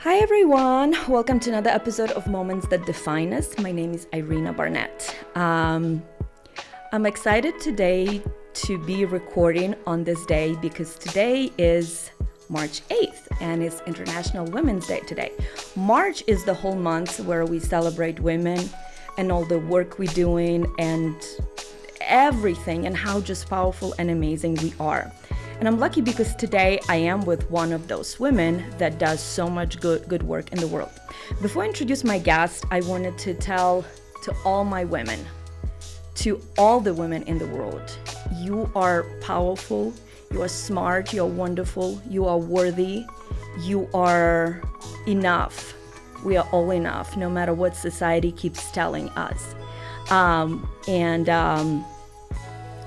Hi everyone, welcome to another episode of Moments That Define Us. My name is Irina Barnett. I'm excited today to be recording on this day because today is March 8th and it's International Women's Day today. March is the whole month where we celebrate women and all the work we're doing and everything and how just powerful and amazing we are. And I'm lucky because today I am with one of those women that does so much good work in the world. Before I introduce my guest, I wanted to tell to all my women, to all the women in the world, you are powerful, you are smart, you are wonderful, you are worthy, you are enough. We are all enough, no matter what society keeps telling us.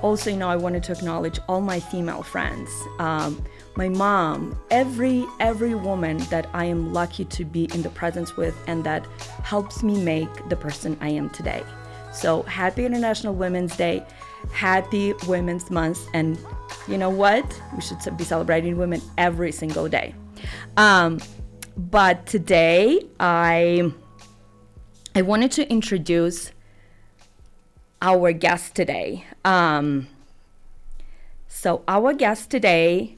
Also, I wanted to acknowledge all my female friends, my mom, every woman that I am lucky to be in the presence with and that helps me make the person I am today. So happy International Women's Day, happy Women's Month, and you know what? We should be celebrating women every single day. But today, I wanted to introduce our guest today. So our guest today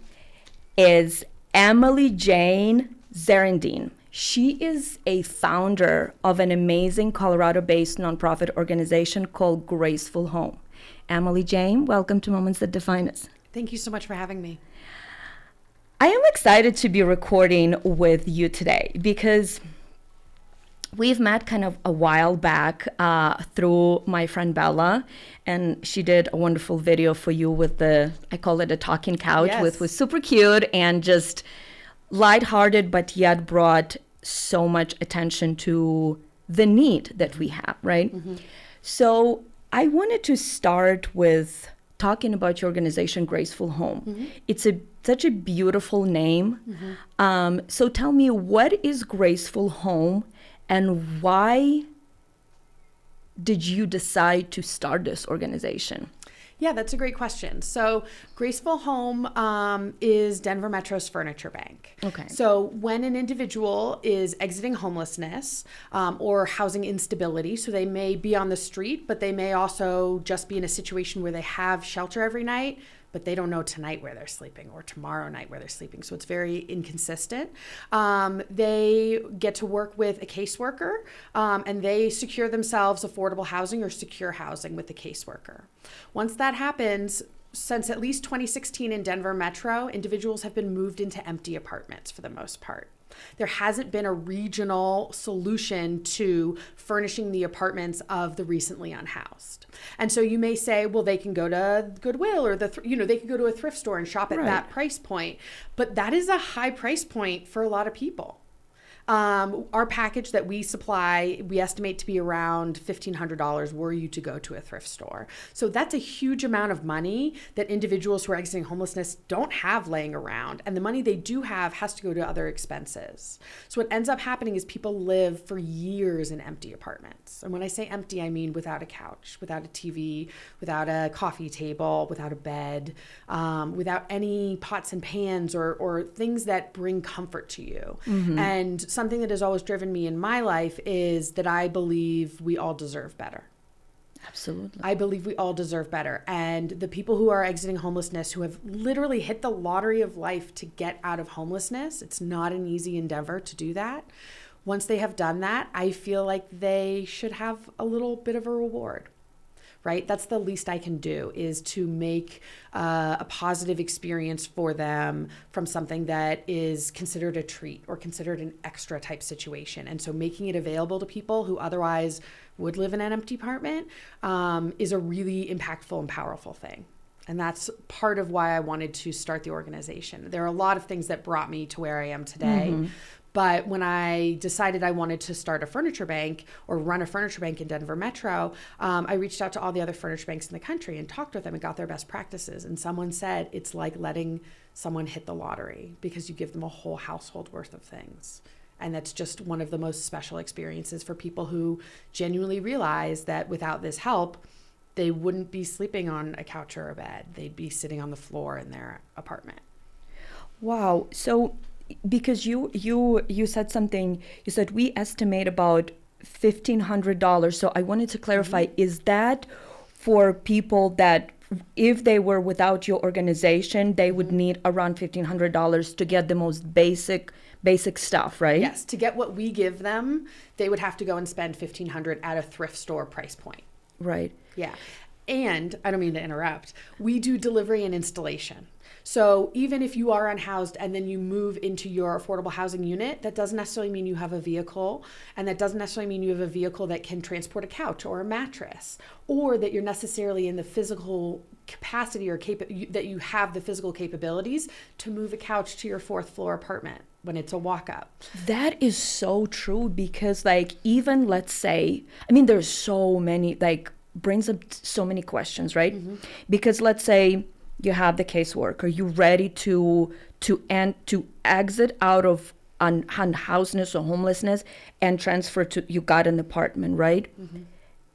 is EmilyJane Zahreddine. She is a founder of an amazing Colorado-based nonprofit organization called GraceFull Home. EmilyJane, welcome to Moments That Define Us. Thank you so much for having me. I am excited to be recording with you today because we've met kind of a while back through my friend Bella, and she did a wonderful video for you with I call it a talking couch, Yes. with was super cute and just lighthearted, but yet brought so much attention to the need that we have, right? Mm-hmm. So I wanted to start with talking about your organization, GraceFull Home. Mm-hmm. It's such a beautiful name. Mm-hmm. So tell me, what is GraceFull Home? And why did you decide to start this organization? Yeah, that's a great question. So GraceFull Home is Denver Metro's furniture bank. Okay. So when an individual is exiting homelessness or housing instability, so they may be on the street, but they may also just be in a situation where they have shelter every night, but they don't know tonight where they're sleeping or tomorrow night where they're sleeping. So it's very inconsistent. They get to work with a caseworker and they secure themselves affordable housing or secure housing with the caseworker. Once that happens, since at least 2016 in Denver Metro, individuals have been moved into empty apartments for the most part. There hasn't been a regional solution to furnishing the apartments of the recently unhoused. And so you may say, well, they can go to Goodwill or they can go to a thrift store and shop at that price point. But that is a high price point for a lot of people. Our package that we supply, we estimate to be around $1,500 were you to go to a thrift store. So that's a huge amount of money that individuals who are exiting homelessness don't have laying around. And the money they do have has to go to other expenses. So what ends up happening is people live for years in empty apartments. And when I say empty, I mean without a couch, without a TV, without a coffee table, without a bed, without any pots and pans or things that bring comfort to you. Mm-hmm. And something that has always driven me in my life is that I believe we all deserve better. Absolutely. I believe we all deserve better. And the people who are exiting homelessness, who have literally hit the lottery of life to get out of homelessness, it's not an easy endeavor to do that. Once they have done that, I feel like they should have a little bit of a reward. Right? That's the least I can do, is to make a positive experience for them from something that is considered a treat or considered an extra type situation. And so making it available to people who otherwise would live in an empty apartment is a really impactful and powerful thing. And that's part of why I wanted to start the organization. There are a lot of things that brought me to where I am today. Mm-hmm. But when I decided I wanted to start a furniture bank or run a furniture bank in Denver Metro, I reached out to all the other furniture banks in the country and talked with them and got their best practices. And someone said it's like letting someone hit the lottery because you give them a whole household worth of things. And that's just one of the most special experiences for people who genuinely realize that without this help, they wouldn't be sleeping on a couch or a bed. They'd be sitting on the floor in their apartment. Wow. So because you said something, you said we estimate about $1,500. So I wanted to clarify, is that for people that if they were without your organization, they would need around $1,500 to get the most basic stuff, right? Yes, to get what we give them, they would have to go and spend $1,500 at a thrift store price point. Right. Yeah. And I don't mean to interrupt, we do delivery and installation. So even if you are unhoused and then you move into your affordable housing unit, that doesn't necessarily mean you have a vehicle, and that doesn't necessarily mean you have a vehicle that can transport a couch or a mattress, or that you're necessarily in the physical capacity or that you have the physical capabilities to move a couch to your 4th floor apartment when it's a walk up. That is so true, because like, even let's say, I mean, there's so many, like, brings up so many questions, right? Because let's say you have the caseworker, you're ready to exit out of unhousedness or homelessness and transfer to, you got an apartment, right?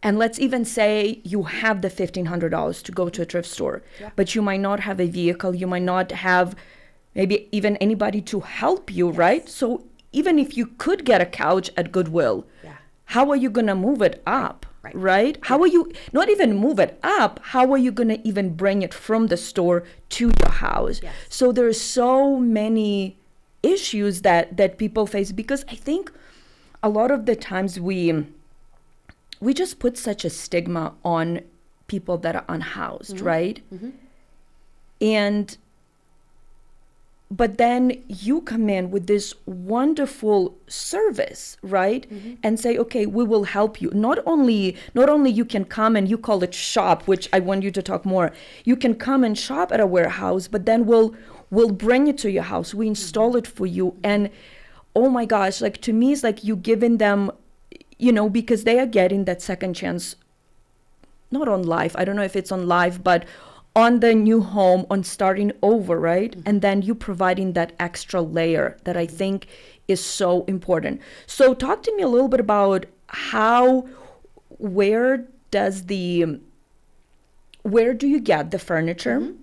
And let's even say you have the $1,500 to go to a thrift store, but you might not have a vehicle, you might not have maybe even anybody to help you, right? So even if you could get a couch at Goodwill, how are you gonna move it up? Right? How are you, not even move it up, how are you going to even bring it from the store to your house? So there's so many issues that people face, because I think a lot of the times we just put such a stigma on people that are unhoused, right? But then you come in with this wonderful service, right? And say, okay, we will help you. Not only you can come and you call it shop, which I want you to talk more. You can come and shop at a warehouse, but then we'll bring it to your house. We install it for you. And oh my gosh, like, to me, it's like you giving them, you know, because they are getting that second chance, not on life. I don't know if it's on life, but on the new home, on starting over, right? And then you providing that extra layer that I think is so important. So talk to me a little bit about where do you get the furniture?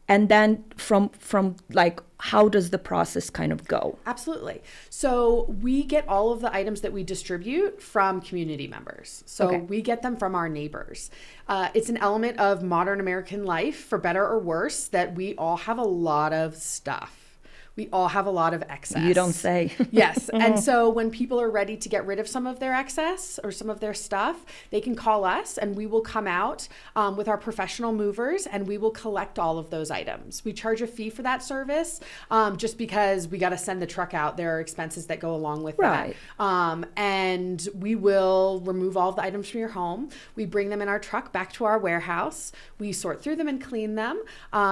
And then from like, how does the process kind of go? Absolutely. So we get all of the items that we distribute from community members. So we get them from our neighbors. It's an element of modern American life, for better or worse, that we all have a lot of stuff. We all have a lot of excess. You don't say. Yes. And so when people are ready to get rid of some of their excess or some of their stuff, they can call us and we will come out with our professional movers and we will collect all of those items. We charge a fee for that service just because we got to send the truck out. There are expenses that go along with that. And we will remove all of the items from your home. We bring them in our truck back to our warehouse. We sort through them and clean them,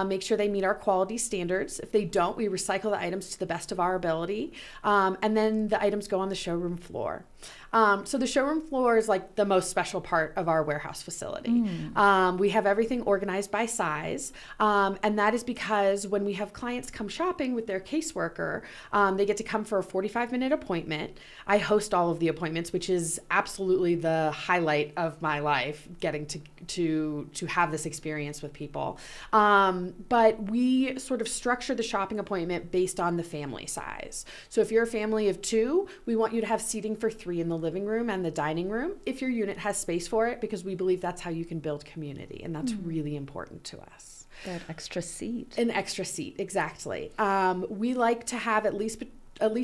make sure they meet our quality standards. If they don't, we recycle the items to the best of our ability. And then the items go on the showroom floor. So the showroom floor is like the most special part of our warehouse facility. We have everything organized by size. And that is because when we have clients come shopping with their caseworker, they get to come for a 45-minute appointment. I host all of the appointments, which is absolutely the highlight of my life, getting to have this experience with people. But we sort of structure the shopping appointment based on the family size. So if you're a family of 2, we want you to have seating for 3 in the living room and the dining room, if your unit has space for it, because we believe that's how you can build community, and that's really important to us. That extra seat. An extra seat, exactly. We like to have at least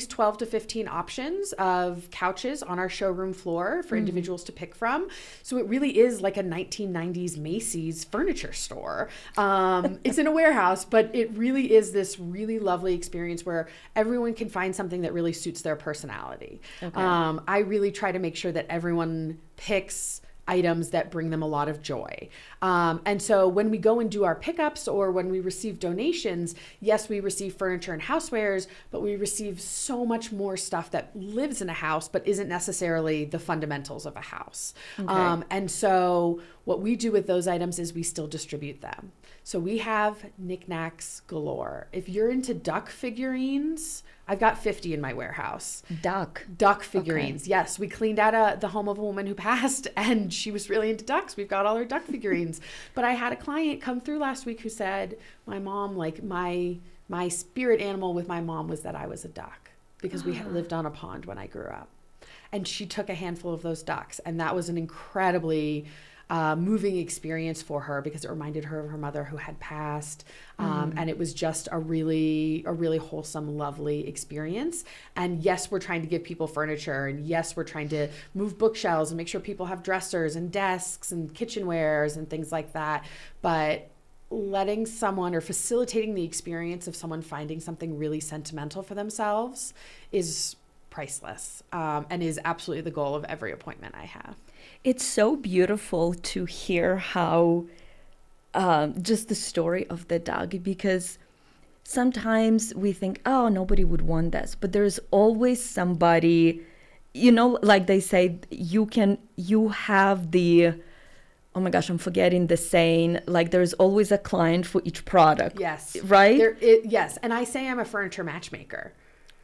12 to 15 options of couches on our showroom floor for individuals to pick from. So it really is like a 1990s Macy's furniture store. It's in a warehouse, but it really is this really lovely experience where everyone can find something that really suits their personality. I really try to make sure that everyone picks items that bring them a lot of joy. And so when we go and do our pickups or when we receive donations, yes, we receive furniture and housewares, but we receive so much more stuff that lives in a house but isn't necessarily the fundamentals of a house. And so what we do with those items is we still distribute them. So we have knickknacks galore. If you're into duck figurines, I've got 50 in my warehouse. Duck figurines. Okay. Yes. We cleaned out the home of a woman who passed and she was really into ducks. We've got all her duck figurines. But I had a client come through last week who said, my mom, like my My spirit animal with my mom was that I was a duck because we had lived on a pond when I grew up. And she took a handful of those ducks. And that was an incredibly moving experience for her because it reminded her of her mother who had passed. And it was just a really wholesome, lovely experience. And yes, we're trying to give people furniture. And yes, we're trying to move bookshelves and make sure people have dressers and desks and kitchenwares and things like that. But letting someone or facilitating the experience of someone finding something really sentimental for themselves is priceless, and is absolutely the goal of every appointment I have. It's so beautiful to hear how just the story of the dog, because sometimes we think, oh, nobody would want this, but there's always somebody, like they say, you have the, oh my gosh, I'm forgetting the saying, like there's always a client for each product. Yes. Right? Yes. And I say I'm a furniture matchmaker.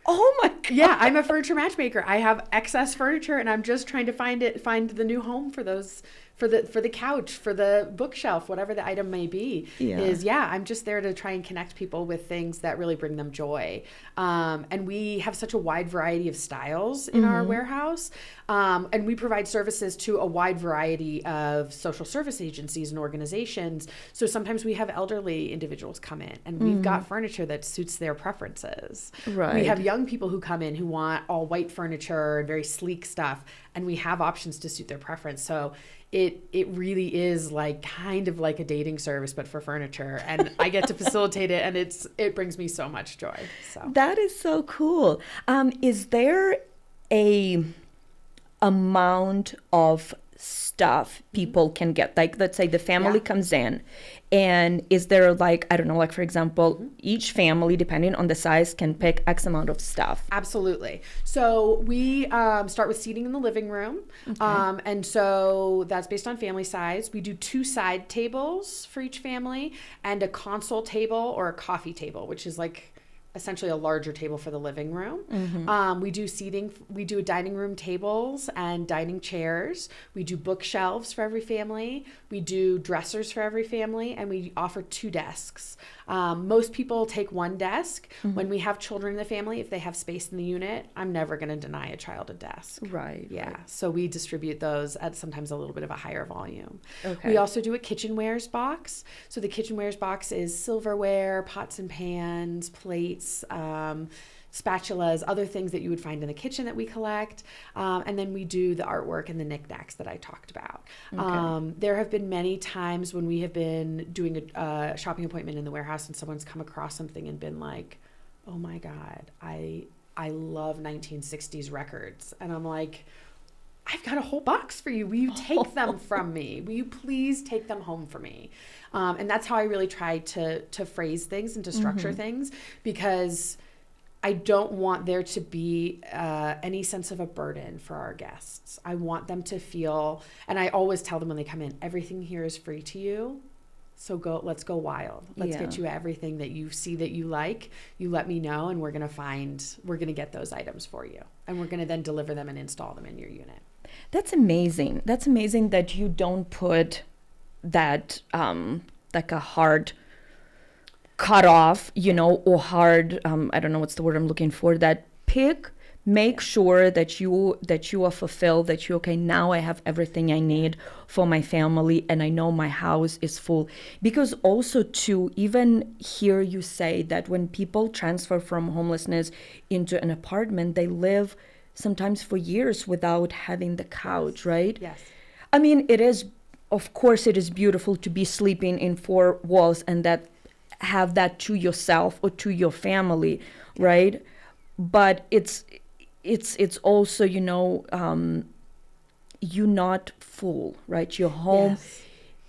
Oh my God. Yeah, I'm a furniture matchmaker. I have excess furniture and I'm just trying to find the new home for those, for the couch, for the bookshelf, whatever the item may be. I'm just there to try and connect people with things that really bring them joy. And we have such a wide variety of styles in our warehouse. And we provide services to a wide variety of social service agencies and organizations. So sometimes we have elderly individuals come in and we've got furniture that suits their preferences. Right. We have young people who come in who want all white furniture and very sleek stuff. And we have options to suit their preference. So it really is like kind of like a dating service, but for furniture. And I get to facilitate it, and it brings me so much joy. So that is so cool. Is there a amount of stuff people can get? Like, let's say the family comes in, and is there like, I don't know, like for example, each family, depending on the size, can pick X amount of stuff? Absolutely. So we start with seating in the living room. Okay. And so that's based on family size. We do 2 side tables for each family and a console table or a coffee table, which is like essentially a larger table for the living room. We do seating. We do dining room tables and dining chairs. We do bookshelves for every family. We do dressers for every family, and we offer 2 desks. Most people take 1 desk. When we have children in the family, if they have space in the unit, I'm never going to deny a child a desk. Right. Yeah. Right. So we distribute those at sometimes a little bit of a higher volume. Okay. We also do a kitchenwares box. So the kitchenwares box is silverware, pots and pans, plates, spatulas, other things that you would find in the kitchen that we collect. And then we do the artwork and the knickknacks that I talked about. Okay. There have been many times when we have been doing a shopping appointment in the warehouse and someone's come across something and been like, oh my God, I love 1960s records. And I'm like, I've got a whole box for you. Will you take them from me? Will you please take them home for me? And that's how I really try to phrase things and to structure things, because I don't want there to be any sense of a burden for our guests. I want them to feel, and I always tell them when they come in, everything here is free to you. So let's go wild. Let's get you everything that you see that you like. You let me know, and we're going to get those items for you. And we're going to then deliver them and install them in your unit. That's amazing. That's amazing that you don't put that like a hard cut off, or hard, I don't know what's the word I'm looking for, that make sure that you are fulfilled, that you, okay, now I have everything I need for my family and I know my house is full. Because also to even hear you say that when people transfer from homelessness into an apartment, they live sometimes for years without having the couch, right? Yes. I mean, of course it is beautiful to be sleeping in 4 walls and have that to yourself or to your family, right? But it's also, you're not full, right? Your home, Yes.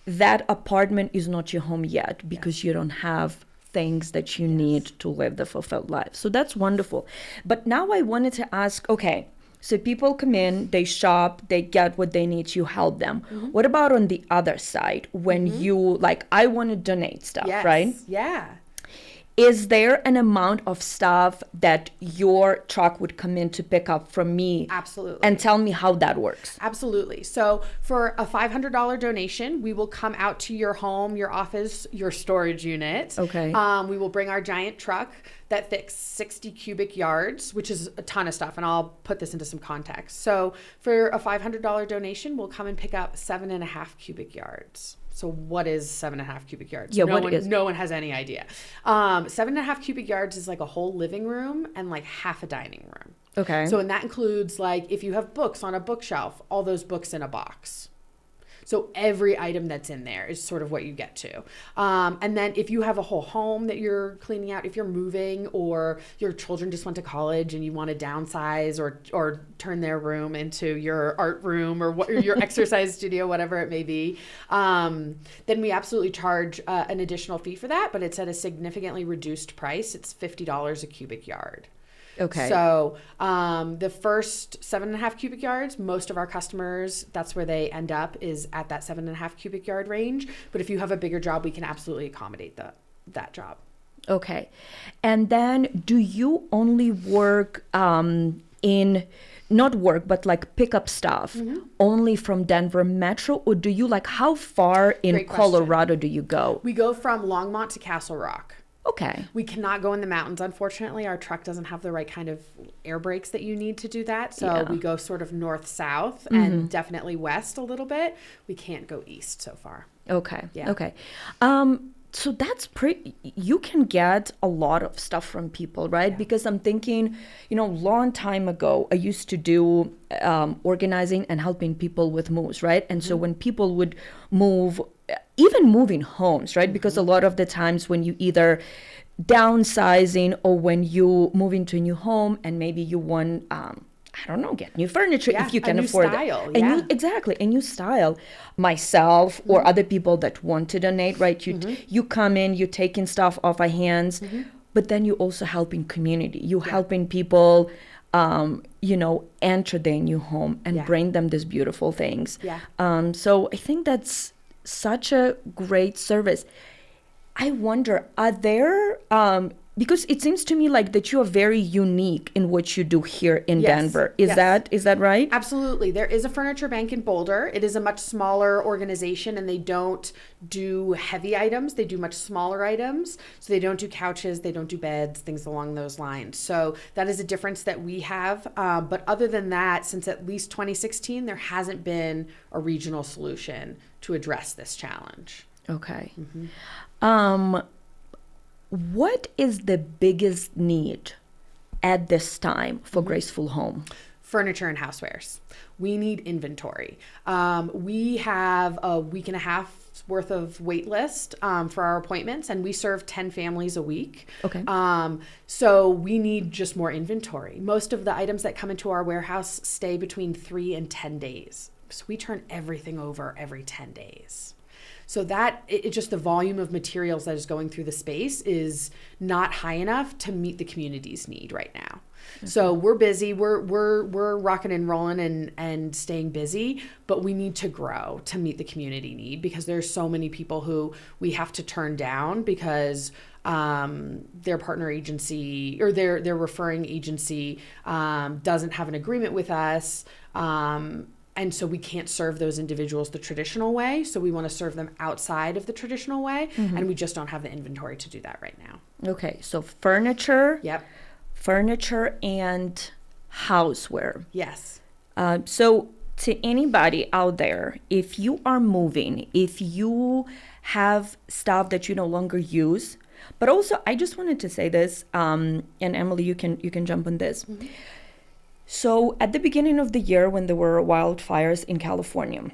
That apartment is not your home yet because you don't have things that you need to live the fulfilled life. So that's wonderful. But now I wanted to ask, okay, so people come in, they shop, they get what they need, you help them. What about on the other side when you, like, I want to donate stuff, right? Yeah. is there an amount of stuff that your truck would come in to pick up from me? Absolutely. And tell me how that works. Absolutely. So for a $500 donation, we will come out to your home, your office, your storage unit. Okay. We will bring our giant truck that fits 60 cubic yards, which is a ton of stuff. And I'll put this into some context. So for a $500 donation, we'll come and pick up 7.5 cubic yards. So what is 7.5 cubic yards? Yeah, No one has any idea. 7.5 cubic yards is like a whole living room and like half a dining room. Okay. So, and that includes like if you have books on a bookshelf, all those books in a box. So every item that's in there is sort of what you get to. And then if you have a whole home that you're cleaning out, if you're moving or your children just went to college and you want to downsize or turn their room into your art room or your exercise studio, whatever it may be, then we absolutely charge an additional fee for that, but it's at a significantly reduced price. It's $50 a cubic yard. Okay. So the first 7.5 cubic yards, most of our customers, that's where they end up, is at that 7.5 cubic yard range. But if you have a bigger job, we can absolutely accommodate that job. Okay. And then do you only work not work, but like pick up stuff only from Denver Metro? Or do you how far in Great question. Colorado do you go? We go from Longmont to Castle Rock. Okay. We cannot go in the mountains, unfortunately. Our truck doesn't have the right kind of air brakes that you need to do that. So we go sort of north-south and definitely west a little bit. We can't go east so far. Okay. Yeah. Okay. So that's you can get a lot of stuff from people, right? Yeah. Because I'm thinking, long time ago, I used to do organizing and helping people with moves, right? And so when people would move, even moving homes, right? Because a lot of the times when you either downsizing or when you move into a new home and maybe you want, get new furniture if you can afford it. A new style. Myself or other people that want to donate, right? You come in, you taking stuff off our hands, but then you also helping community. You helping people, enter their new home and bring them these beautiful things. Yeah. So I think that's such a great service. I wonder, are there, because it seems to me like that you are very unique in what you do here in Denver. Is that right? Absolutely. There is a furniture bank in Boulder. It is a much smaller organization and they don't do heavy items. They do much smaller items. So they don't do couches, they don't do beds, things along those lines. So that is a difference that we have. But other than that, since at least 2016, there hasn't been a regional solution to address this challenge. Okay. What is the biggest need at this time for GraceFull Home? Furniture and housewares. We need inventory. We have a week and a half worth of wait list for our appointments, and we serve 10 families a week. Okay. So we need just more inventory. Most of the items that come into our warehouse stay between 3 and 10 days. So we turn everything over every 10 days. So that it just the volume of materials that is going through the space is not high enough to meet the community's need right now. Okay. So we're busy, we're rocking and rolling and staying busy, but we need to grow to meet the community need because there's so many people who we have to turn down because their partner agency or their referring agency doesn't have an agreement with us. And so we can't serve those individuals the traditional way. So we want to serve them outside of the traditional way. And we just don't have the inventory to do that right now. Okay. So furniture. Yep. Furniture and houseware. Yes. So to anybody out there, if you are moving, if you have stuff that you no longer use, but also I just wanted to say this, and Emily, you can jump on this. So at the beginning of the year when there were wildfires in California,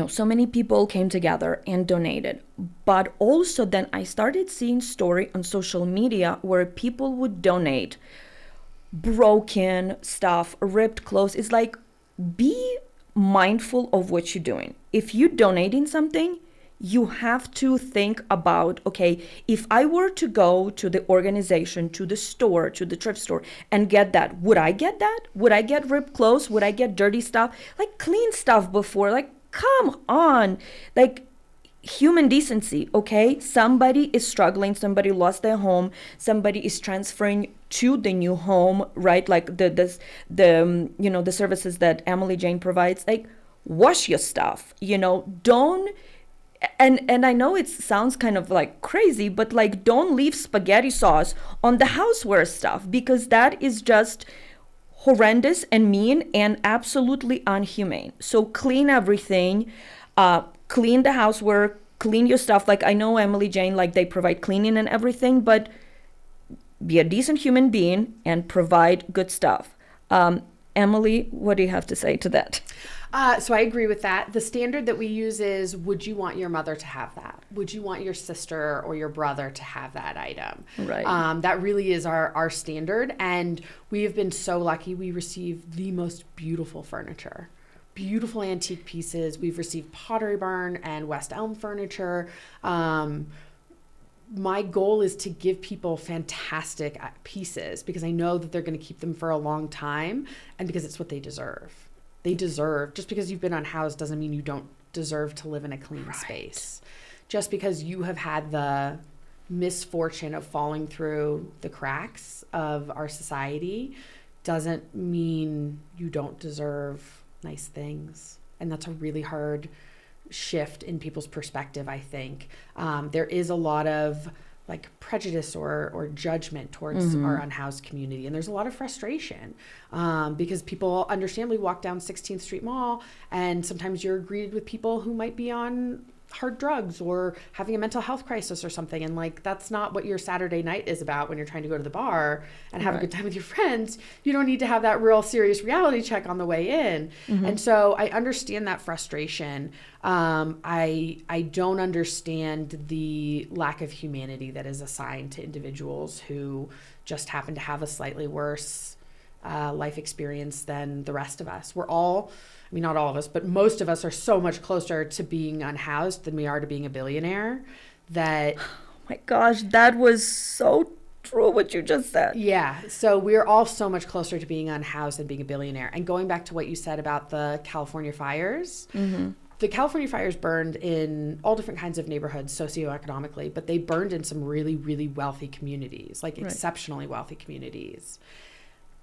so many people came together and donated. But also then I started seeing story on social media where people would donate broken stuff, ripped clothes. It's like, be mindful of what you're doing. If you're donating something, you have to think about, okay, if I were to go to the organization, to the store, to the thrift store and get that, would I get that? Would I get ripped clothes? Would I get dirty stuff? Like clean stuff before, come on. human decency, okay? Somebody is struggling, somebody lost their home, somebody is transferring to the new home, right? Like the services that EmilyJane provides, like wash your stuff, don't. And I know it sounds kind of like crazy, but like don't leave spaghetti sauce on the houseware stuff, because that is just horrendous and mean and absolutely unhumane. So clean everything, clean the houseware, clean your stuff. Like I know EmilyJane, like they provide cleaning and everything, but be a decent human being and provide good stuff. Emily, what do you have to say to that? So I agree with that. The standard that we use is, would you want your mother to have that? Would you want your sister or your brother to have that item? Right. That really is our standard. And we have been so lucky. We receive the most beautiful furniture, beautiful antique pieces. We've received Pottery Barn and West Elm furniture. My goal is to give people fantastic pieces because I know that they're going to keep them for a long time and because it's what they deserve. They deserve, just because you've been unhoused doesn't mean you don't deserve to live in a clean space. Just because you have had the misfortune of falling through the cracks of our society doesn't mean you don't deserve nice things. And that's a really hard shift in people's perspective, I think. There is a lot of like prejudice or judgment towards our unhoused community. And there's a lot of frustration because people understandably walk down 16th Street Mall and sometimes you're greeted with people who might be on hard drugs or having a mental health crisis or something. And like, that's not what your Saturday night is about when you're trying to go to the bar and have a good time with your friends. You don't need to have that real serious reality check on the way in. And so I understand that frustration. I don't understand the lack of humanity that is assigned to individuals who just happen to have a slightly worse life experience than the rest of us. We're all, I mean, not all of us, but most of us are so much closer to being unhoused than we are to being a billionaire that... Oh my gosh, that was so true what you just said. Yeah, so we're all so much closer to being unhoused than being a billionaire. And going back to what you said about the California fires, the California fires burned in all different kinds of neighborhoods socioeconomically, but they burned in some really, really wealthy communities, like exceptionally wealthy communities.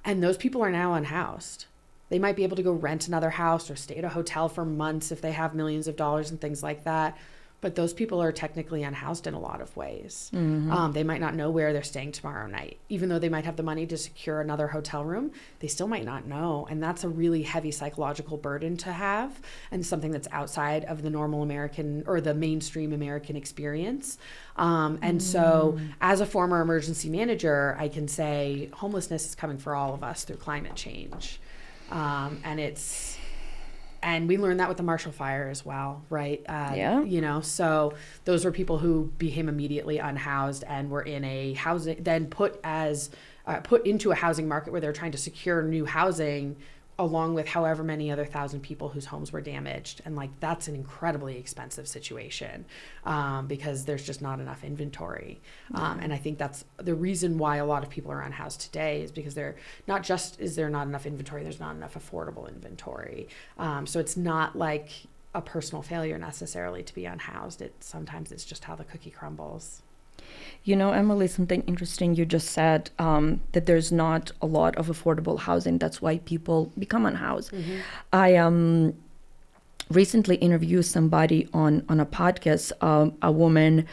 And those people are now unhoused. They might be able to go rent another house or stay at a hotel for months if they have millions of dollars and things like that. But those people are technically unhoused in a lot of ways. They might not know where they're staying tomorrow night. Even though they might have the money to secure another hotel room, they still might not know. And that's a really heavy psychological burden to have and something that's outside of the normal American or the mainstream American experience. And so as a former emergency manager, I can say homelessness is coming for all of us through climate change. And we learned that with the Marshall Fire as well, right? So those were people who became immediately unhoused and were in a housing, then put into a housing market where they're trying to secure new housing along with however many other 1,000 people whose homes were damaged. And like, that's an incredibly expensive situation because there's just not enough inventory. And I think that's the reason why a lot of people are unhoused today is because they're not just, is there not enough inventory, there's not enough affordable inventory. So it's not like a personal failure necessarily to be unhoused. Sometimes it's just how the cookie crumbles. You know, Emily, something interesting you just said, that there's not a lot of affordable housing. That's why people become unhoused. I recently interviewed somebody on a podcast, a woman,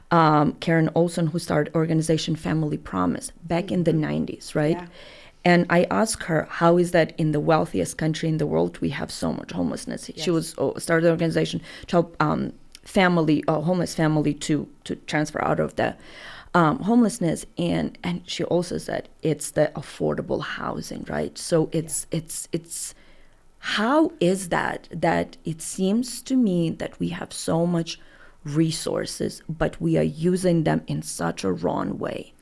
Karen Olson, who started organization Family Promise back in the 90s, right? Yeah. And I asked her, how is that in the wealthiest country in the world we have so much homelessness? Yes. She was started an organization to help homeless family to transfer out of the homelessness, and she also said it's the affordable housing, right? So it's how is that it seems to me that we have so much resources, but we are using them in such a wrong way?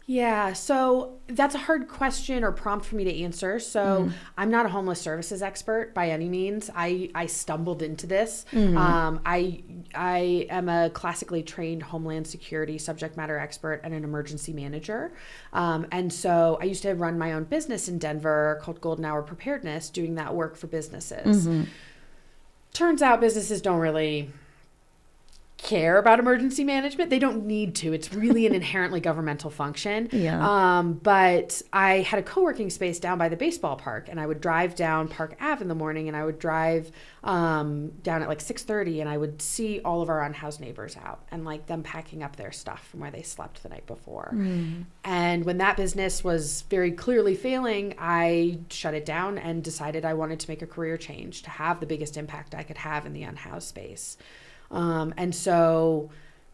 Yeah, so that's a hard question or prompt for me to answer. So I'm not a homeless services expert by any means. I stumbled into this. I am a classically trained Homeland Security subject matter expert and an emergency manager. And so I used to run my own business in Denver called Golden Hour Preparedness, doing that work for businesses. Turns out businesses don't really care about emergency management. They don't need to. It's really an inherently governmental function. Yeah. But I had a co-working space down by the baseball park, and I would drive down Park Ave in the morning, and I would drive down at like 6:30, and I would see all of our unhoused neighbors out and like them packing up their stuff from where they slept the night before. And when that business was very clearly failing, I shut it down and decided I wanted to make a career change to have the biggest impact I could have in the unhoused space. And so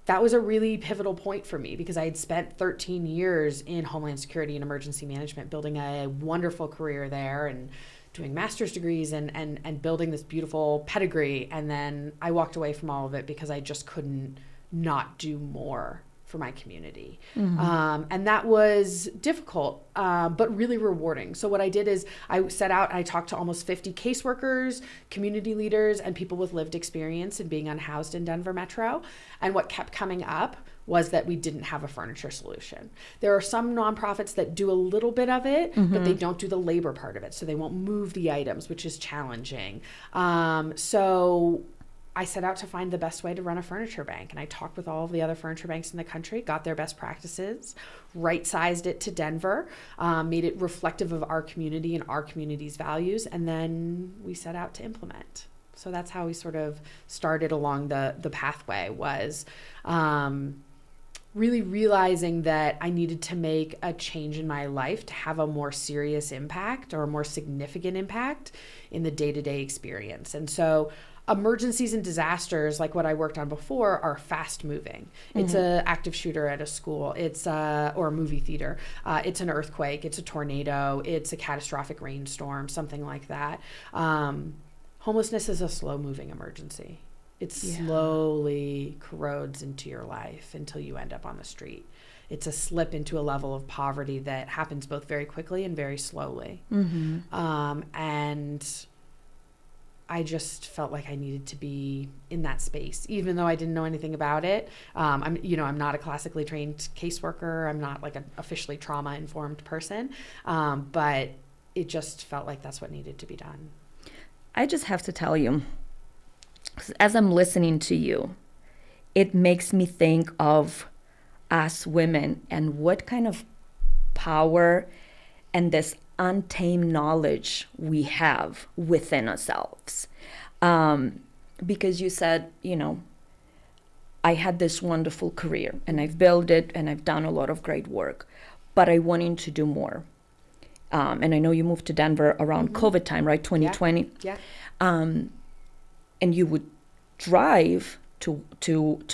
that was a really pivotal point for me because I had spent 13 years in Homeland Security and emergency management, building a wonderful career there and doing master's degrees and building this beautiful pedigree. And then I walked away from all of it because I just couldn't not do more for my community. And that was difficult, but really rewarding. So what I did is I set out and I talked to almost 50 caseworkers, community leaders, and people with lived experience in being unhoused in Denver Metro. And what kept coming up was that we didn't have a furniture solution. There are some nonprofits that do a little bit of it, but they don't do the labor part of it. So they won't move the items, which is challenging. So I set out to find the best way to run a furniture bank. And I talked with all of the other furniture banks in the country, got their best practices, right-sized it to Denver, made it reflective of our community and our community's values, and then we set out to implement. So that's how we sort of started along the pathway, was really realizing that I needed to make a change in my life to have a more serious impact or a more significant impact in the day-to-day experience. And so emergencies and disasters, like what I worked on before, are fast moving. It's an active shooter at a school, it's or a movie theater, it's an earthquake, it's a tornado, it's a catastrophic rainstorm, something like that. Homelessness is a slow moving emergency. It slowly corrodes into your life until you end up on the street. It's a slip into a level of poverty that happens both very quickly and very slowly. And I just felt like I needed to be in that space, even though I didn't know anything about it. I'm not a classically trained caseworker. I'm not like an officially trauma-informed person, but it just felt like that's what needed to be done. I just have to tell you, as I'm listening to you, it makes me think of us women and what kind of power and this untamed knowledge we have within ourselves. Because you said, I had this wonderful career and I've built it and I've done a lot of great work, but I wanted to do more. And I know you moved to Denver around COVID time, right? 2020. Yeah. And you would drive to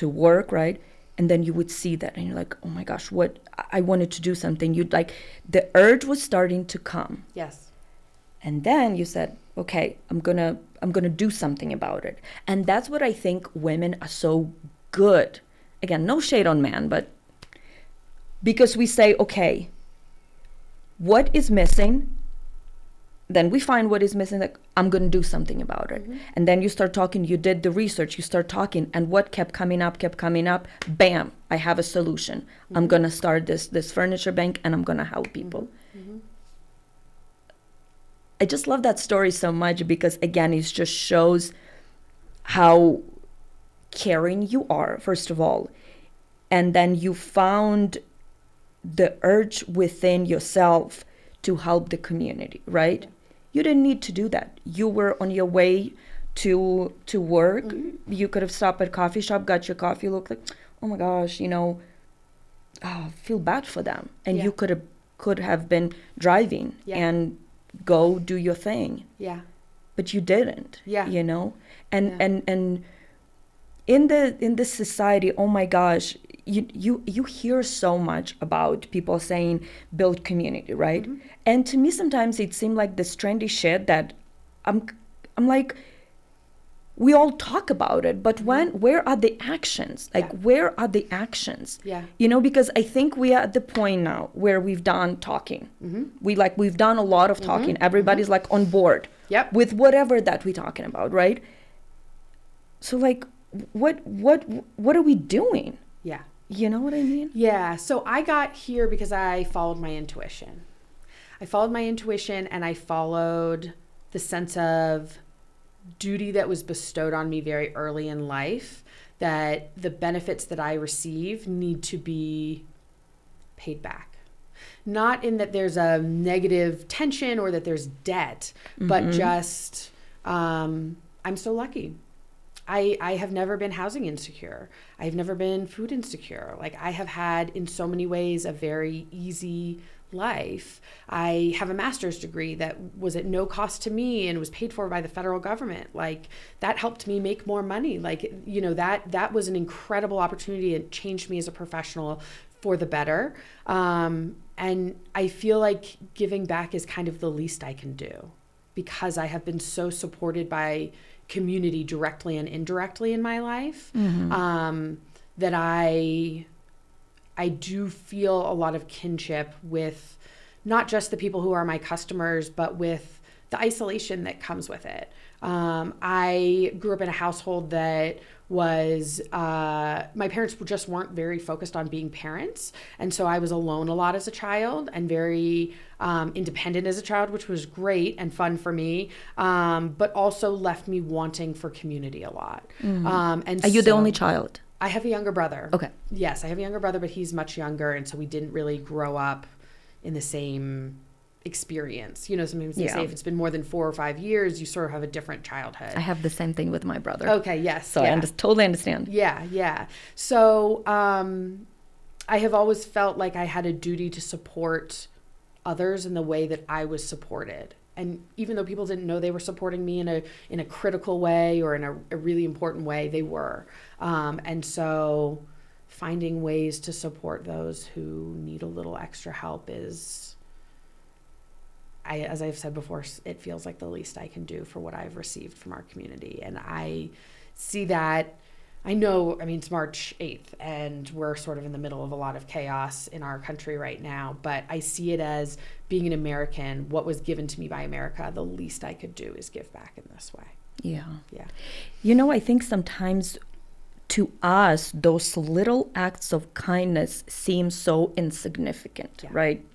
work, right? And then you would see that and you're like, oh my gosh, what I wanted to do something. You'd like, the urge was starting to come. Yes. And then you said, okay, I'm gonna do something about it. And that's what I think women are so good. Again, no shade on men, but because we say, okay, what is missing? Then we find what is missing, like, I'm going to do something about it. And then you start talking, you did the research, you start talking, and what kept coming up, bam, I have a solution. I'm going to start this furniture bank, and I'm going to help people. I just love that story so much because, again, it just shows how caring you are, first of all. And then you found the urge within yourself to help the community, right? You didn't need to do that. You were on your way to work. You could have stopped at a coffee shop, got your coffee, looked like, oh my gosh, feel bad for them. And you could have been driving and go do your thing. Yeah. But you didn't. Yeah. And in the society, oh my gosh, you hear so much about people saying build community, right? And to me sometimes it seemed like this trendy shit that I'm like, we all talk about it, but where are the actions? Like, where are the actions? Yeah. Because I think we are at the point now where we've done talking. We've done a lot of talking. Everybody's like on board with whatever that we're talking about, right? So like, what are we doing? Yeah. You know what I mean? Yeah. So I got here because I followed my intuition. And I followed the sense of duty that was bestowed on me very early in life that the benefits that I receive need to be paid back. Not in that there's a negative tension or that there's debt, but just I'm so lucky. I have never been housing insecure. I've never been food insecure. Like, I have had, in so many ways, a very easy life. I have a master's degree that was at no cost to me and was paid for by the federal government. Like, that helped me make more money. Like, you know, that was an incredible opportunity. It changed me as a professional for the better. And I feel like giving back is kind of the least I can do, because I have been so supported by community directly and indirectly in my life, that I do feel a lot of kinship with not just the people who are my customers, but with the isolation that comes with it. I grew up in a household that was, my parents just weren't very focused on being parents. And so I was alone a lot as a child and very independent as a child, which was great and fun for me, but also left me wanting for community a lot. And Are you the only child? I have a younger brother. Okay. Yes, I have a younger brother, but he's much younger. And so we didn't really grow up in the same experience. You know, sometimes they say if it's been more than 4 or 5 years, you sort of have a different childhood. I have the same thing with my brother. Okay, yes. So I totally understand. Yeah. So I have always felt like I had a duty to support others in the way that I was supported. And even though people didn't know they were supporting me in a critical way or in a really important way, they were. And so finding ways to support those who need a little extra help is, as I've said before, it feels like the least I can do for what I've received from our community. And I see that. I know, I mean, it's March 8th and we're sort of in the middle of a lot of chaos in our country right now, but I see it as being an American, what was given to me by America, the least I could do is give back in this way. Yeah. Yeah. You know, I think sometimes to us, those little acts of kindness seem so insignificant, right?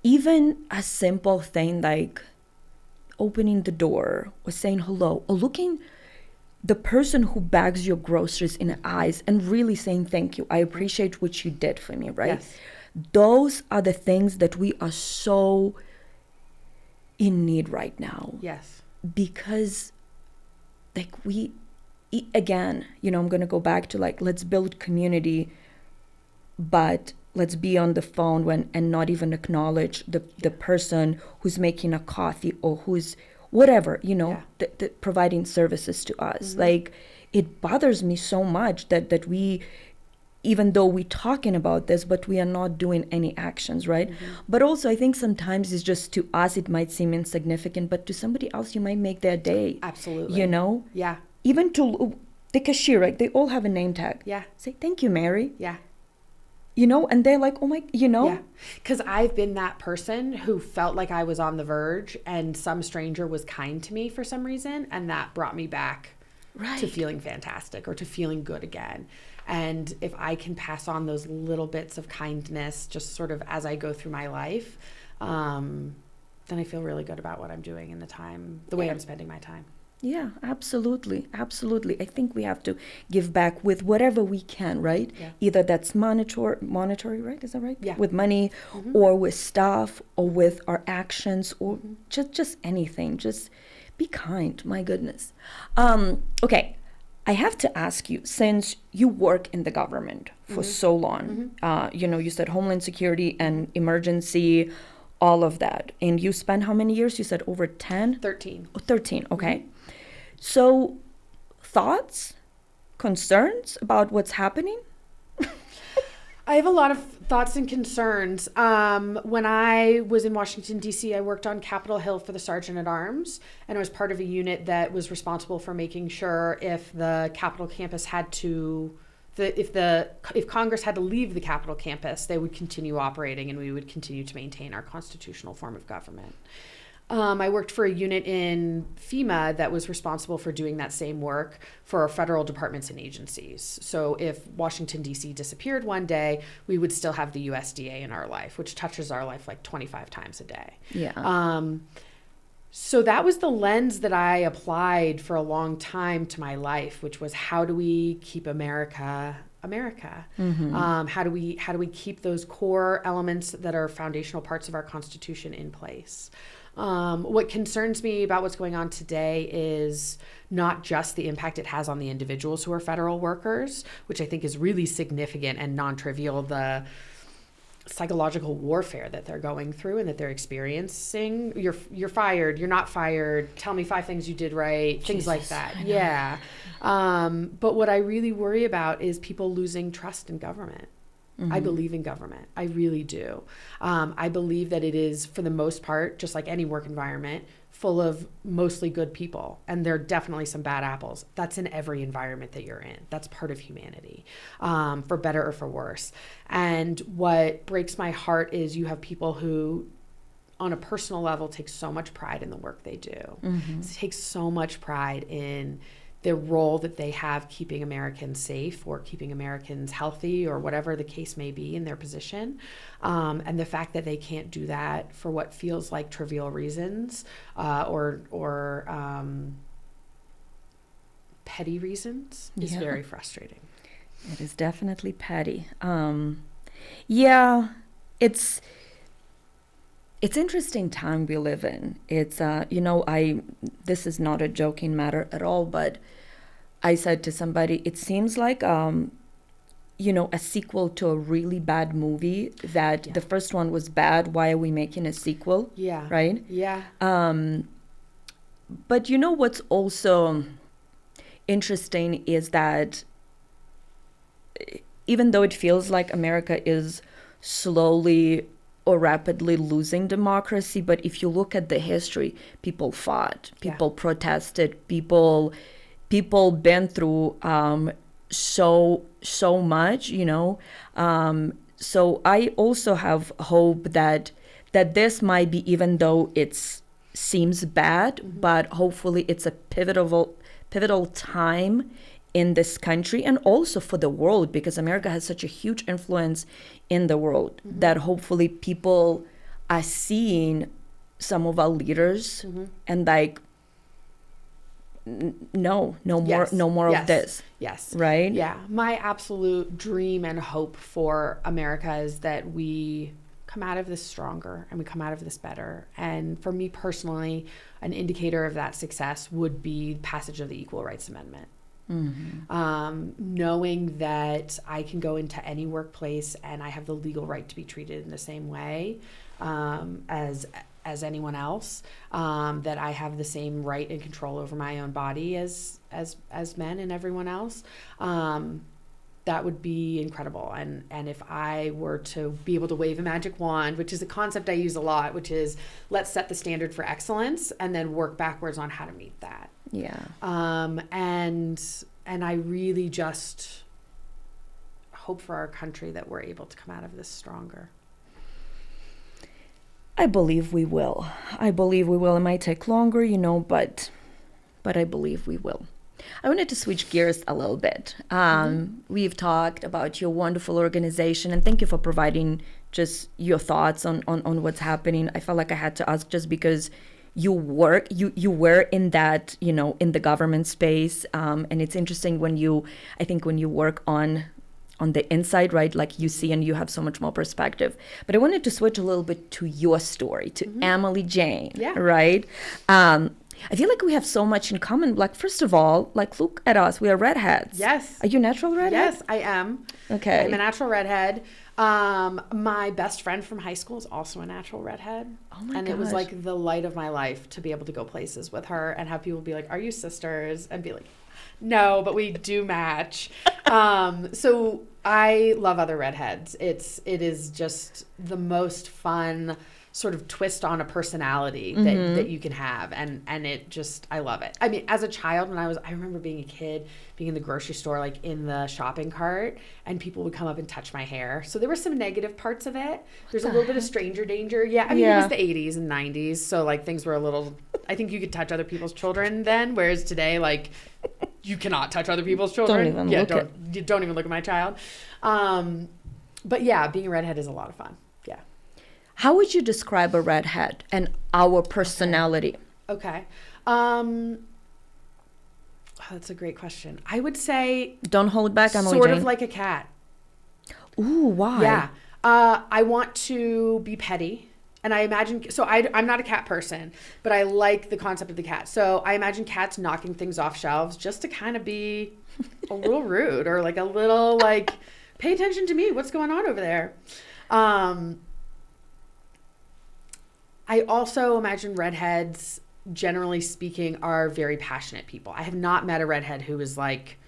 Even a simple thing like opening the door or saying hello or looking the person who bags your groceries in the eyes and really saying thank you. I appreciate what you did for me, right? Yes. Those are the things that we are so in need right now. Yes. Because like again, you know, I'm going to go back to like, let's build community, but let's be on the phone and not even acknowledge the person who's making a coffee or who's whatever, you know, the providing services to us. Like, it bothers me so much that we, even though we're talking about this, but we are not doing any actions, right? But also I think sometimes it's just, to us it might seem insignificant, but to somebody else you might make their day. Absolutely. You know? Yeah. Even to the cashier, right? They all have a name tag. Yeah. Say, thank you, Mary. Yeah. You know, and they're like, oh my, you know? Yeah. Because I've been that person who felt like I was on the verge and some stranger was kind to me for some reason. And that brought me back to feeling fantastic or to feeling good again. And if I can pass on those little bits of kindness just sort of as I go through my life, then I feel really good about what I'm doing in the way I'm spending my time. Yeah, absolutely. Absolutely. I think we have to give back with whatever we can, right? Yeah. Either that's monetary, right? Is that right? Yeah. With money or with stuff or with our actions or just anything. Just be kind. My goodness. Okay. I have to ask you, since you work in the government for so long, you know, you said Homeland Security and emergency, all of that. And you spent how many years? You said over 10? 13. Oh, 13. Okay. So, thoughts, concerns about what's happening? I have a lot of thoughts and concerns. When I was in Washington, D.C., I worked on Capitol Hill for the Sergeant at Arms, and I was part of a unit that was responsible for making sure if the Capitol campus had to, if Congress had to leave the Capitol campus, they would continue operating and we would continue to maintain our constitutional form of government. I worked for a unit in FEMA that was responsible for doing that same work for federal departments and agencies. So if Washington, D.C. disappeared one day, we would still have the USDA in our life, which touches our life like 25 times a day. Yeah. So that was the lens that I applied for a long time to my life, which was, how do we keep America America? How do we keep those core elements that are foundational parts of our Constitution in place? What concerns me about what's going on today is not just the impact it has on the individuals who are federal workers, which I think is really significant and non-trivial, the psychological warfare that they're going through and that they're experiencing. You're fired, you're not fired, tell me 5 things you did right, things Jesus, like that. Yeah. But what I really worry about is people losing trust in government. I believe in government. I really do. I believe that it is, for the most part, just like any work environment, full of mostly good people. And there are definitely some bad apples. That's in every environment that you're in. That's part of humanity, for better or for worse. And what breaks my heart is you have people who, on a personal level, take so much pride in the work they do. Take so much pride in the role that they have keeping Americans safe or keeping Americans healthy or whatever the case may be in their position. And the fact that they can't do that for what feels like trivial reasons or petty reasons is very frustrating. It is definitely petty. Yeah, it's interesting time we live in. It's this is not a joking matter at all, but I said to somebody, it seems like a sequel to a really bad movie that the first one was bad. Why are we making a sequel? Yeah. Right? Yeah. But what's also interesting is that even though it feels like America is slowly or rapidly losing democracy, but if you look at the history, people fought, people protested, people been through so much, so I also have hope that this might be, even though it seems bad, but hopefully it's a pivotal time in this country and also for the world, because America has such a huge influence in the world that hopefully people are seeing some of our leaders and like, no more of this. Yes. Right? Yeah. My absolute dream and hope for America is that we come out of this stronger and we come out of this better. And for me personally, an indicator of that success would be passage of the Equal Rights Amendment. Knowing that I can go into any workplace and I have the legal right to be treated in the same way as anyone else, that I have the same right and control over my own body as men and everyone else, that would be incredible. And if I were to be able to wave a magic wand, which is a concept I use a lot, which is let's set the standard for excellence and then work backwards on how to meet that. Yeah. And I really just hope for our country that we're able to come out of this stronger. I believe we will. It might take longer, but I believe we will. I wanted to switch gears a little bit. We've talked about your wonderful organization, and thank you for providing just your thoughts on what's happening. I felt like I had to ask just because you were in that, in the government space. And it's interesting when you work on the inside, right? Like you see and you have so much more perspective. But I wanted to switch a little bit to your story, to EmilyJane, right? I feel like we have so much in common. Like, first of all, like, look at us. We are redheads. Yes. Are you a natural redhead? Yes, I am. Okay. I'm a natural redhead. My best friend from high school is also a natural redhead. Oh my And gosh. it was like the light of my life to be able to go places with her and have people be like, "Are you sisters?" And be like, "No, but we do match." So I love other redheads. It is just the most fun sort of twist on a personality that you can have. And it just, I love it. I mean, as a child, I remember being a kid, being in the grocery store, like in the shopping cart, and people would come up and touch my hair. So there were some negative parts of it. There's a little bit of stranger danger. Yeah. I mean, it was the 80s and 90s. So like things were a little, I think you could touch other people's children then, whereas today, like, you cannot touch other people's children. Don't even look at my child. But yeah, being a redhead is a lot of fun. Yeah. How would you describe a redhead and our personality? Okay. Oh, that's a great question. I would say Don't hold back, Emily sort Jane. of like a cat. Ooh, why? Yeah. I want to be petty. And I imagine, so I'm not a cat person, but I like the concept of the cat. So I imagine cats knocking things off shelves just to kind of be a little rude, or like a little like, pay attention to me. What's going on over there? I also imagine redheads, generally speaking, are very passionate people. I have not met a redhead who is like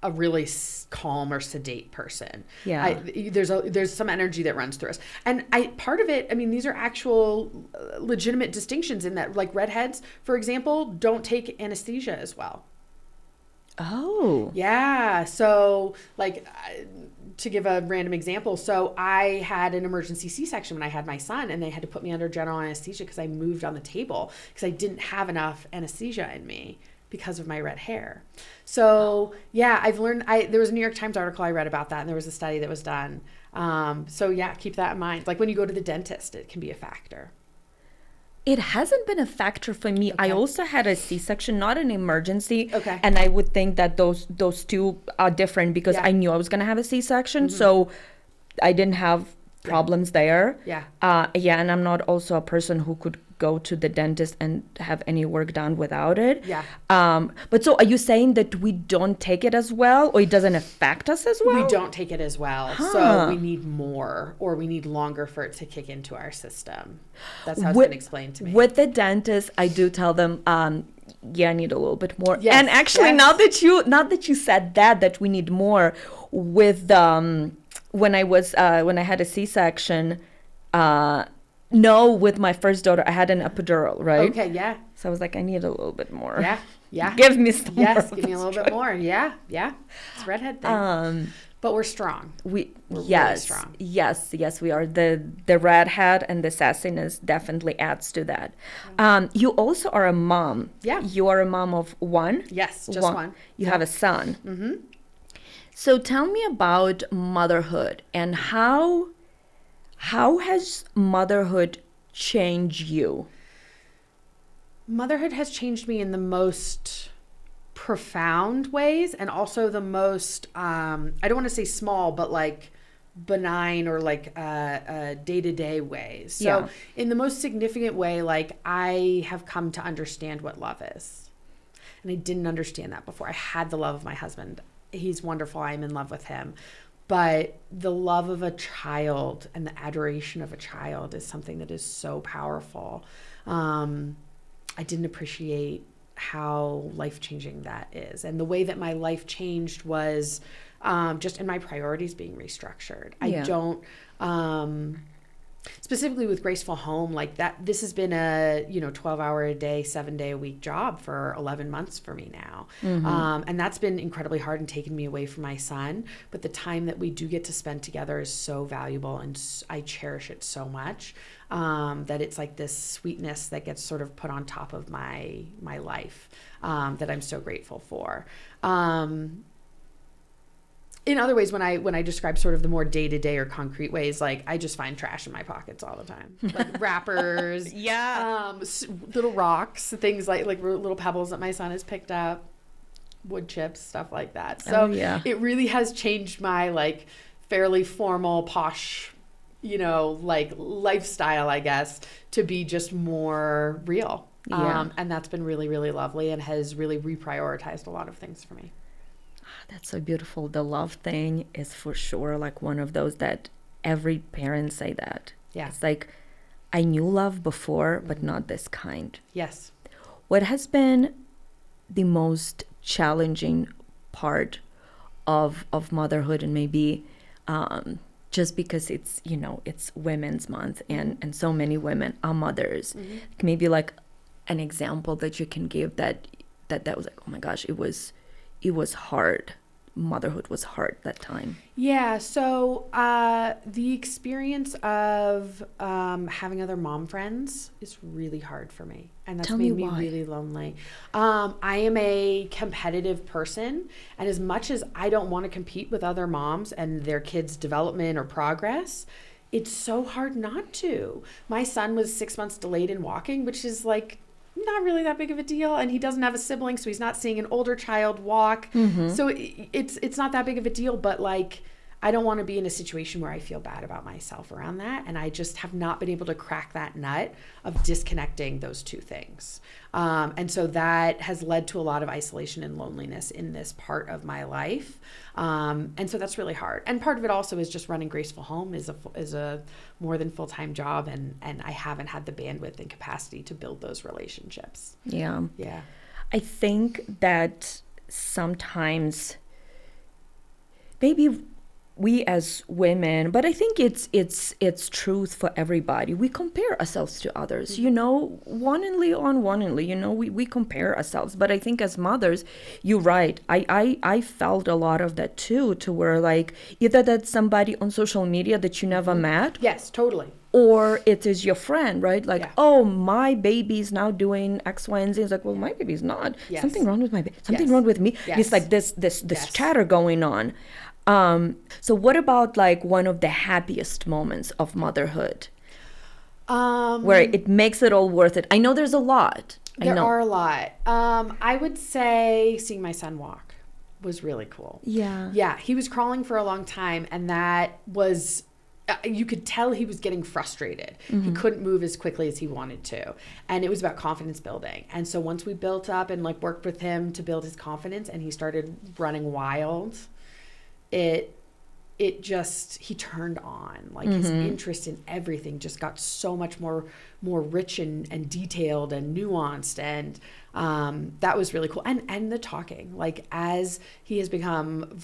a really calm or sedate person. Yeah. There's some energy that runs through us. And part of it, I mean, these are actual legitimate distinctions in that, like, redheads, for example, don't take anesthesia as well. Oh. Yeah. So, like, to give a random example, so I had an emergency C-section when I had my son, and they had to put me under general anesthesia because I moved on the table because I didn't have enough anesthesia in me because of my red hair. So yeah, I've learned, there was a New York Times article I read about that, and there was a study that was done. So yeah, keep that in mind. Like when you go to the dentist, it can be a factor. It hasn't been a factor for me. Okay. I also had a C-section, not an emergency. Okay. And I would think that those two are different because Yeah. I knew I was going to have a C-section. So I didn't have problems there. Yeah. Yeah. And I'm not also a person who could go to the dentist and have any work done without it. Yeah. But so are you saying that we don't take it as well, or it doesn't affect us as well? We don't take it as well. So we need more, or we need longer for it to kick into our system. That's how it's been explained to me. With the dentist, I do tell them, yeah, I need a little bit more. Yes, And actually, yes. now that you said that we need more, with when I had a C-section, no, with my first daughter, I had an epidural, right? Okay, yeah. So I was like, I need a little bit more. Yeah, yeah. Give me some more. Yes, give me a little bit more. Yeah, yeah. It's a redhead thing. But we're strong. We're really strong. Yes, we are. The redhead and the sassiness definitely adds to that. You also are a mom. Yeah. You are a mom of one. Yes, just one. You have a son. Mm-hmm. So tell me about motherhood and how has motherhood changed you? Motherhood has changed me in the most profound ways, and also the most, I don't want to say small, but like benign or like day-to-day ways. So Yeah. in the most significant way, like I have come to understand what love is. And I didn't understand that before. I had the love of my husband. He's wonderful. I'm in love with him. But the love of a child and the adoration of a child is something that is so powerful. I didn't appreciate how life-changing that is. And the way that my life changed was just in my priorities being restructured. Yeah. I don't... specifically with GraceFull Home, like that, this has been a 12-hour a day, 7-day a week job for 11 months for me now. And that's been incredibly hard and taken me away from my son. But the time that we do get to spend together is so valuable, and I cherish it so much that it's like this sweetness that gets sort of put on top of my life that I'm so grateful for. In other ways, when I describe sort of the more day-to-day or concrete ways, like I just find trash in my pockets all the time, like wrappers, Yeah. little rocks, things like little pebbles that my son has picked up, wood chips, stuff like that. So yeah. It really has changed my like fairly formal, posh, like lifestyle, I guess, to be just more real. Yeah. And that's been really, really lovely, and has really reprioritized a lot of things for me. That's so beautiful. The love thing is for sure like one of those that every parent say that. Yeah. It's like, I knew love before, but not this kind. Yes. What has been the most challenging part of motherhood, and maybe just because it's, it's Women's Month and so many women are mothers. Maybe like an example that you can give that was like, oh my gosh, it was hard. Motherhood was hard that time. Yeah. So the experience of having other mom friends is really hard for me. And that's made me really lonely. I am a competitive person. And as much as I don't want to compete with other moms and their kids' development or progress, it's so hard not to. My son was 6 months delayed in walking, which is like not really that big of a deal, and he doesn't have a sibling, so he's not seeing an older child walk. So it's not that big of a deal, but like, I don't want to be in a situation where I feel bad about myself around that, and I just have not been able to crack that nut of disconnecting those two things. And so that has led to a lot of isolation and loneliness in this part of my life. And so that's really hard. And part of it also is just running GraceFull Home is a more than full-time job, and I haven't had the bandwidth and capacity to build those relationships. Yeah. Yeah. I think that sometimes maybe we as women, but I think it's truth for everybody. We compare ourselves to others, wantingly or unwantingly, we compare ourselves. But I think as mothers, you're right. I felt a lot of that too, to where like either that's somebody on social media that you never met. Yes, totally. Or it is your friend, right? Like, oh, my baby's now doing X, Y, and Z. It's like, well, my baby's not. Yes. Something wrong with my baby. Something wrong with me. Yes. It's like this chatter going on. So what about like one of the happiest moments of motherhood? Where it makes it all worth it? I know there's a lot. There are a lot. I would say seeing my son walk was really cool. Yeah. Yeah, he was crawling for a long time, and that was... you could tell he was getting frustrated. He couldn't move as quickly as he wanted to. And it was about confidence building. And so once we built up and like worked with him to build his confidence, and he started running wild, he turned on. Like his interest in everything just got so much more rich and detailed and nuanced, and that was really cool. And the talking, like as he has become,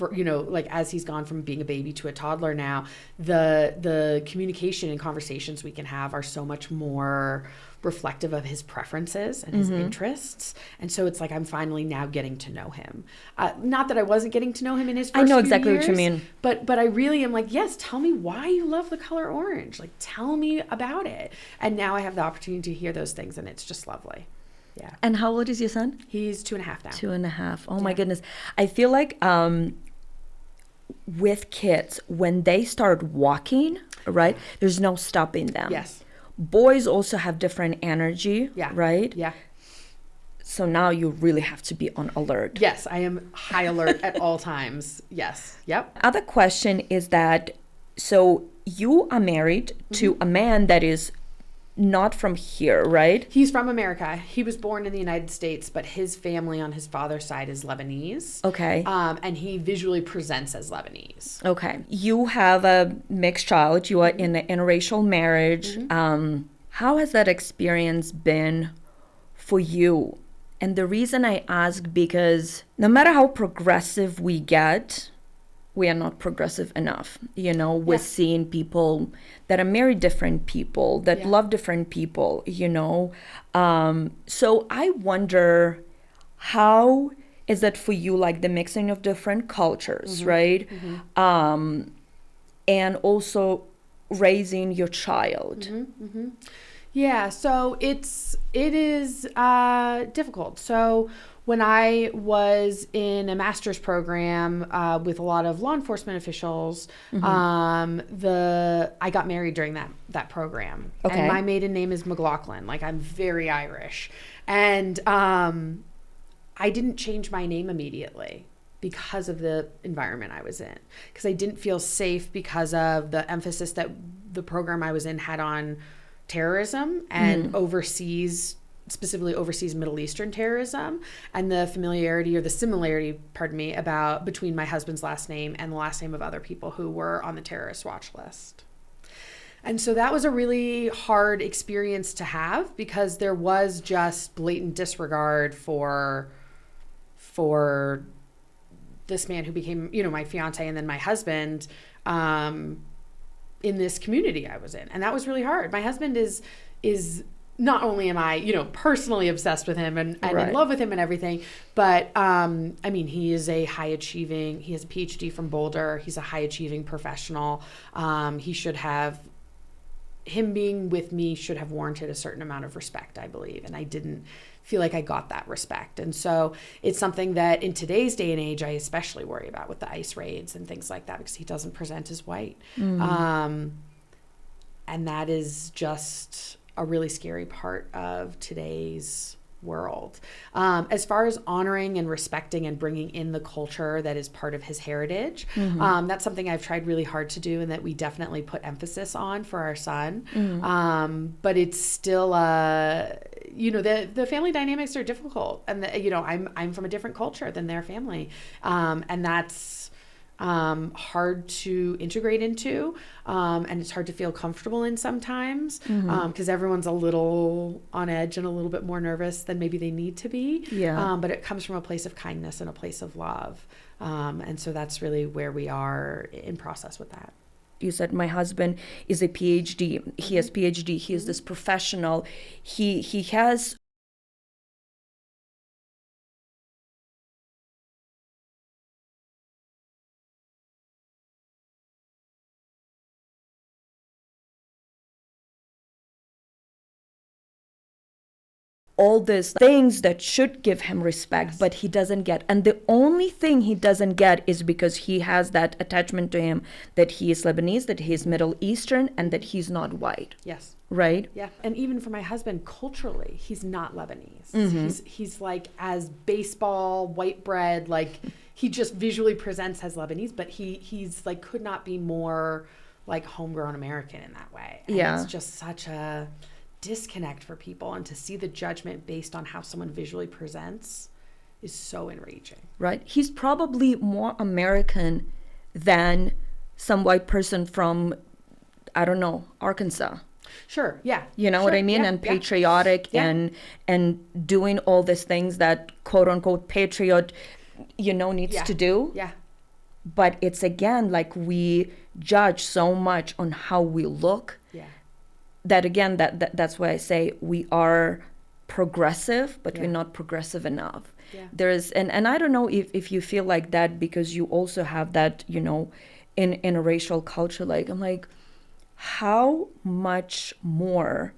like as he's gone from being a baby to a toddler now, the communication and conversations we can have are so much more reflective of his preferences and his interests. And so it's like I'm finally now getting to know him. Not that I wasn't getting to know him in his first I know few exactly years, what you mean. But I really am like, yes, tell me why you love the color orange. Like, tell me about it. And now I have the opportunity to hear those things, and it's just lovely. Yeah. And how old is your son? He's 2.5 now. 2.5. Oh my goodness. I feel like with kids, when they start walking, right, there's no stopping them. Yes. Boys also have different energy, right? Yeah. So now you really have to be on alert. Yes, I am high alert at all times. Yes. Yep. Other question is that, so you are married to a man that is not from here, right? He's from America. He was born in the United States, but his family on his father's side is Lebanese. Okay. And he visually presents as Lebanese. Okay. You have a mixed child. You are in an interracial marriage. How has that experience been for you? And the reason I ask, because no matter how progressive we get, we are not progressive enough, with seeing people that are married different people, that love different people, So I wonder, how is that for you, like the mixing of different cultures, right? And also raising your child. Yeah, so it is difficult. So when I was in a master's program with a lot of law enforcement officials, I got married during that program. Okay. And my maiden name is McLaughlin. Like, I'm very Irish. And I didn't change my name immediately because of the environment I was in. Because I didn't feel safe because of the emphasis that the program I was in had on terrorism and specifically overseas Middle Eastern terrorism, and the similarity, between my husband's last name and the last name of other people who were on the terrorist watch list. And so that was a really hard experience to have, because there was just blatant disregard for this man who became, my fiance and then my husband, in this community I was in. And that was really hard. My husband is not only am I, personally obsessed with him and in love with him and everything, but he is he has a PhD from Boulder. He's a high achieving professional. Him being with me should have warranted a certain amount of respect, I believe. And I didn't feel like I got that respect. And so it's something that in today's day and age, I especially worry about with the ICE raids and things like that, because he doesn't present as white. And that is just a really scary part of today's world. As far as honoring and respecting and bringing in the culture that is part of his heritage, that's something I've tried really hard to do and that we definitely put emphasis on for our son. But it's still, the family dynamics are difficult, and I'm from a different culture than their family, and that's hard to integrate into, and it's hard to feel comfortable in sometimes, because everyone's a little on edge and a little bit more nervous than maybe they need to be. But it comes from a place of kindness and a place of love, and so that's really where we are in process with that. You said my husband is a PhD. He has PhD. He is this professional. He has all these things that should give him respect, but he doesn't get. And the only thing he doesn't get is because he has that attachment to him that he is Lebanese, that he is Middle Eastern, and that he's not white. Yes. Right? Yeah. And even for my husband, culturally, he's not Lebanese. He's like as baseball, white bread, like he just visually presents as Lebanese, but he's like could not be more like homegrown American in that way. And it's just such a disconnect for people, and to see the judgment based on how someone visually presents is so enraging. Right? He's probably more American than some white person from, I don't know, Arkansas. Sure, yeah. You know what I mean? Yeah, and patriotic and doing all these things that quote unquote patriot, needs to do. Yeah. But it's again, like we judge so much on how we look. Yeah. That again, that's why I say we are progressive, but we're not progressive enough. Yeah. There's, and I don't know if you feel like that because you also have that, in a racial culture, like, I'm like, how much more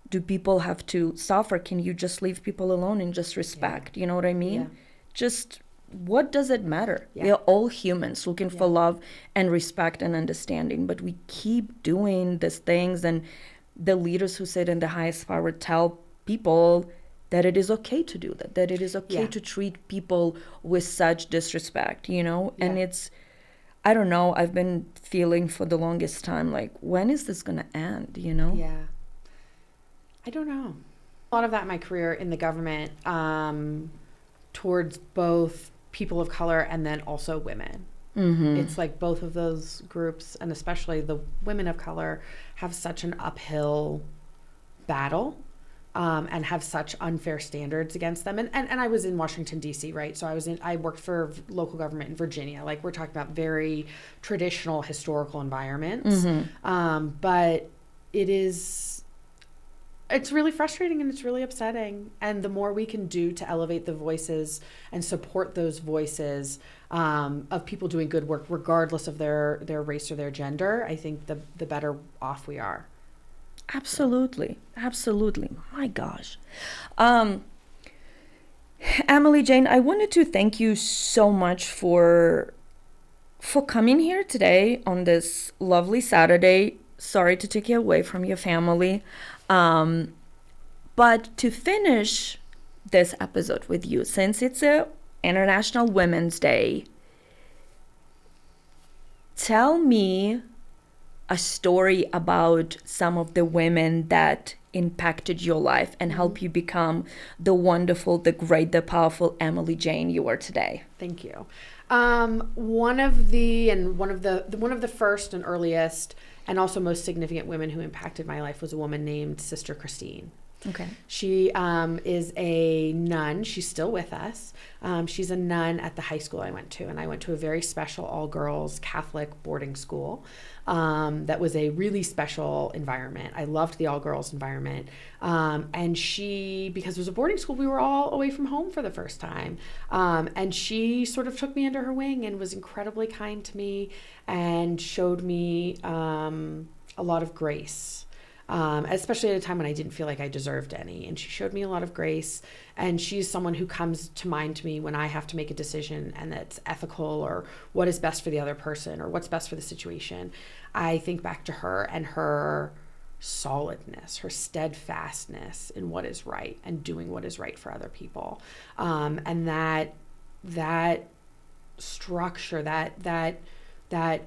do people have to suffer? Can you just leave people alone and just respect? You know what I mean? Yeah. Just, what does it matter? Yeah. We are all humans looking for love and respect and understanding, but we keep doing these things, and the leaders who sit in the highest power tell people that it is okay to do that it is okay to treat people with such disrespect, and it's, I don't know, I've been feeling for the longest time, like, when is this gonna end, Yeah. I don't know. A lot of that in my career in the government, towards both people of color and then also women. It's like both of those groups, and especially the women of color, have such an uphill battle, and have such unfair standards against them. And I was in Washington, D.C., right? So I worked for local government in Virginia. Like, we're talking about very traditional historical environments. But it's really frustrating and it's really upsetting. And the more we can do to elevate the voices and support those voices of people doing good work, regardless of their race or their gender, I think the better off we are. Absolutely. My gosh. EmilyJane, I wanted to thank you so much for coming here today on this lovely Saturday. Sorry to take you away from your family. But to finish this episode with you, since it's a International Women's Day, tell me a story about some of the women that impacted your life and help you become the wonderful, the great, the powerful EmilyJane you are today. Thank you. One of the first and earliest and also most significant women who impacted my life was a woman named Sister Christine. Okay. She is a nun. She's still with us. She's a nun at the high school I went to, and I went to a very special all-girls Catholic boarding school that was a really special environment. I loved the all-girls environment. And she, because it was a boarding school, we were all away from home for the first time. And she sort of took me under her wing and was incredibly kind to me and showed me a lot of grace. Especially at a time when I didn't feel like I deserved any. And she showed me a lot of grace. And she's someone who comes to mind to me when I have to make a decision and that's ethical or what is best for the other person or what's best for the situation. I think back to her and her solidness, her steadfastness in what is right and doing what is right for other people. And that structure, that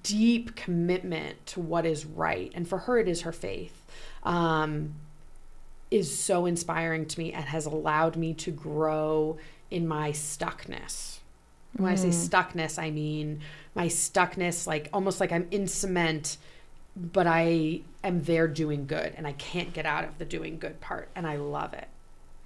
deep commitment to what is right, and for her it is her faith, is so inspiring to me and has allowed me to grow in my stuckness. When I say stuckness, I mean my stuckness, like almost like I'm in cement, but I am there doing good and I can't get out of the doing good part. And I love it.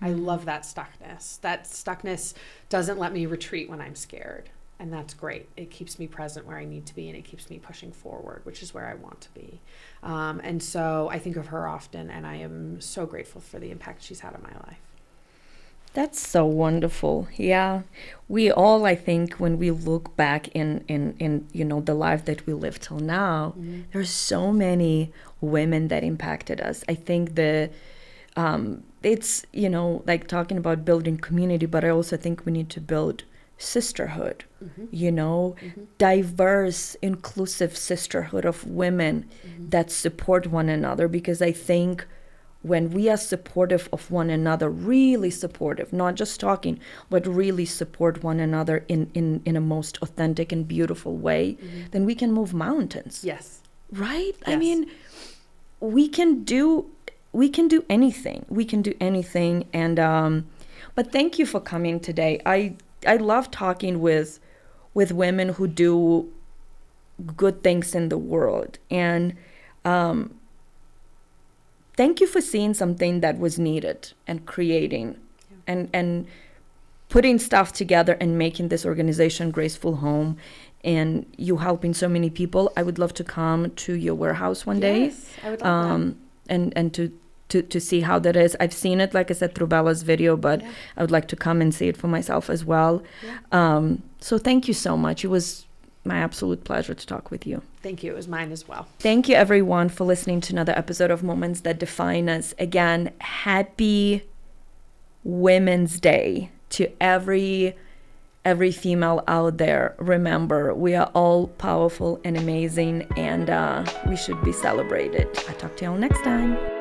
I love that stuckness. That stuckness doesn't let me retreat when I'm scared. And that's great. It keeps me present where I need to be, and it keeps me pushing forward, which is where I want to be. And so I think of her often, and I am so grateful for the impact she's had on my life. That's so wonderful. Yeah. We all, I think, when we look back in the life that we live till now, there's so many women that impacted us. I think it's, like talking about building community, but I also think we need to build sisterhood, diverse, inclusive sisterhood of women that support one another. Because I think when we are supportive of one another, really supportive, not just talking, but really support one another in a most authentic and beautiful way, then we can move mountains. Yes. Right? Yes. I mean, we can do anything. We can do anything. And but thank you for coming today. I love talking with women who do good things in the world. And thank you for seeing something that was needed and creating and putting stuff together and making this organization GraceFull Home, and you helping so many people. I would love to come to your warehouse one day. Yes, I would love that. And to see how that is. I've seen it, like I said, through Bella's video, but I would like to come and see it for myself as well. Yeah. So thank you so much. It was my absolute pleasure to talk with you. Thank you. It was mine as well. Thank you, everyone, for listening to another episode of Moments That Define Us. Again, happy Women's Day to every female out there. Remember, we are all powerful and amazing, and we should be celebrated. I'll talk to you all next time.